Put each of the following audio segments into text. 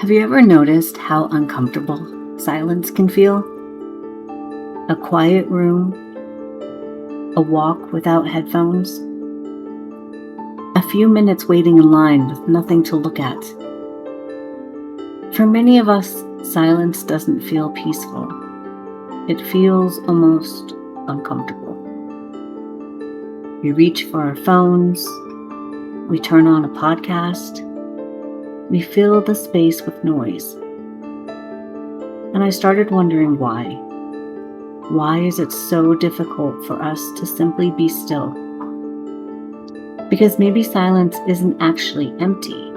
Have you ever noticed how uncomfortable silence can feel? A quiet room, a walk without headphones, a few minutes waiting in line with nothing to look at. For many of us, silence doesn't feel peaceful. It feels almost uncomfortable. We reach for our phones, we turn on a podcast, we fill the space with noise. And I started wondering why. Why is it so difficult for us to simply be still? Because maybe silence isn't actually empty.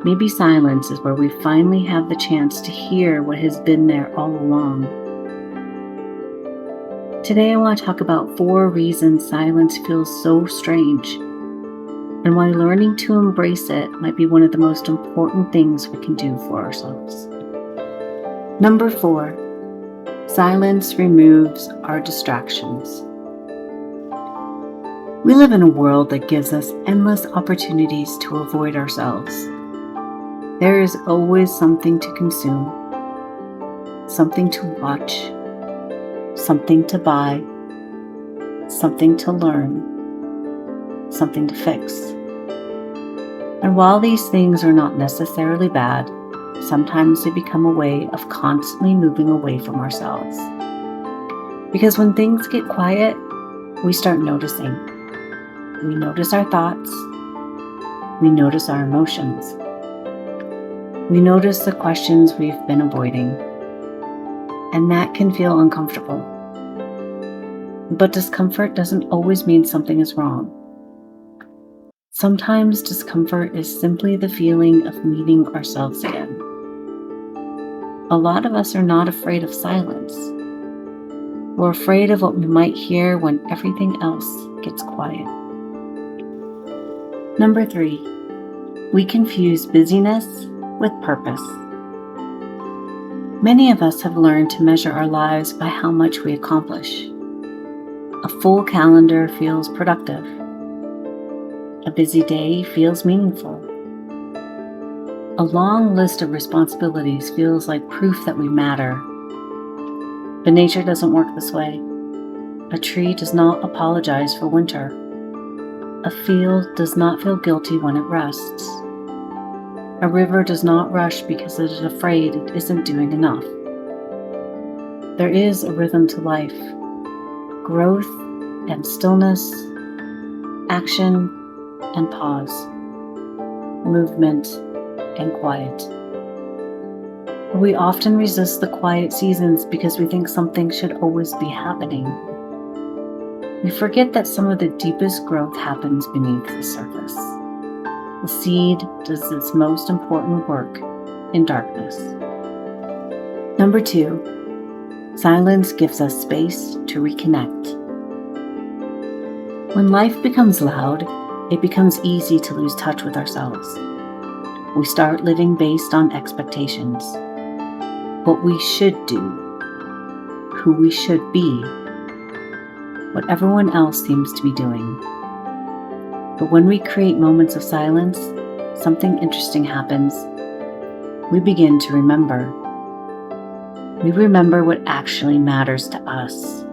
Maybe silence is where we finally have the chance to hear what has been there all along. Today I want to talk about 4 reasons silence feels so strange, and why learning to embrace it might be one of the most important things we can do for ourselves. Number 4, silence removes our distractions. We live in a world that gives us endless opportunities to avoid ourselves. There is always something to consume, something to watch, something to buy, something to learn, something to fix. And while these things are not necessarily bad, sometimes they become a way of constantly moving away from ourselves. Because when things get quiet, we start noticing. We notice our thoughts. We notice our emotions. We notice the questions we've been avoiding. And that can feel uncomfortable. But discomfort doesn't always mean something is wrong. Sometimes discomfort is simply the feeling of meeting ourselves again. A lot of us are not afraid of silence. We're afraid of what we might hear when everything else gets quiet. Number 3, we confuse busyness with purpose. Many of us have learned to measure our lives by how much we accomplish. A full calendar feels productive. A busy day feels meaningful. A long list of responsibilities feels like proof that we matter. But nature doesn't work this way. A tree does not apologize for winter. A field does not feel guilty when it rests. A river does not rush because it is afraid it isn't doing enough. There is a rhythm to life, growth and stillness, action and pause, movement and quiet. We often resist the quiet seasons because we think something should always be happening. We forget that some of the deepest growth happens beneath the surface. The seed does its most important work in darkness. Number 2, silence gives us space to reconnect. When life becomes loud, it becomes easy to lose touch with ourselves. We start living based on expectations. What we should do, who we should be, what everyone else seems to be doing. But when we create moments of silence, something interesting happens. We begin to remember. We remember what actually matters to us.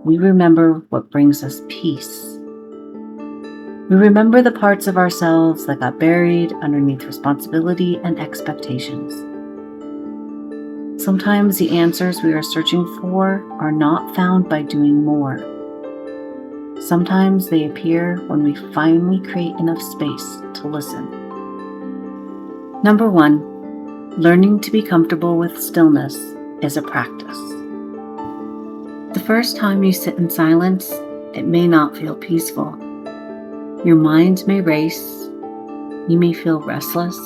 We remember what brings us peace. We remember the parts of ourselves that got buried underneath responsibility and expectations. Sometimes the answers we are searching for are not found by doing more. Sometimes they appear when we finally create enough space to listen. Number 1, learning to be comfortable with stillness is a practice. The first time you sit in silence, it may not feel peaceful. Your mind may race. You may feel restless.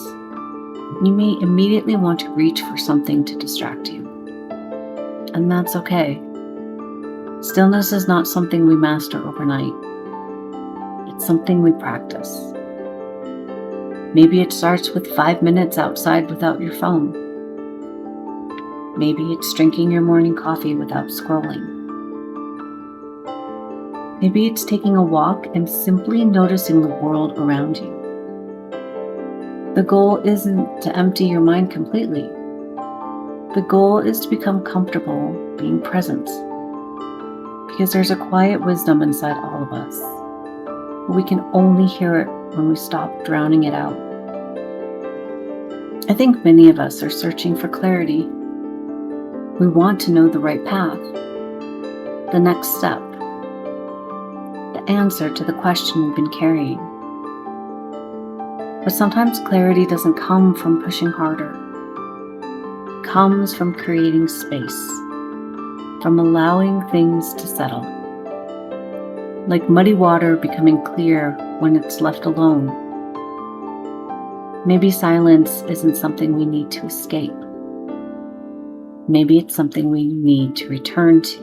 You may immediately want to reach for something to distract you. And that's okay. Stillness is not something we master overnight. It's something we practice. Maybe it starts with 5 minutes outside without your phone. Maybe it's drinking your morning coffee without scrolling. Maybe it's taking a walk and simply noticing the world around you. The goal isn't to empty your mind completely. The goal is to become comfortable being present, because there's a quiet wisdom inside all of us. We can only hear it when we stop drowning it out. I think many of us are searching for clarity. We want to know the right path, the next step, the answer to the question we've been carrying. But sometimes clarity doesn't come from pushing harder. It comes from creating space, from allowing things to settle. Like muddy water becoming clear when it's left alone. Maybe silence isn't something we need to escape. Maybe it's something we need to return to.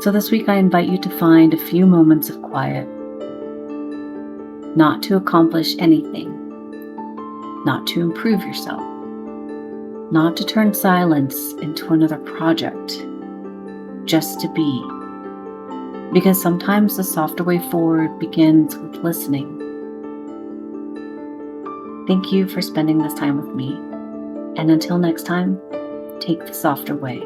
So this week I invite you to find a few moments of quiet. Not to accomplish anything, not to improve yourself, not to turn silence into another project, just to be. Because sometimes the softer way forward begins with listening. Thank you for spending this time with me, and until next time, take the softer way.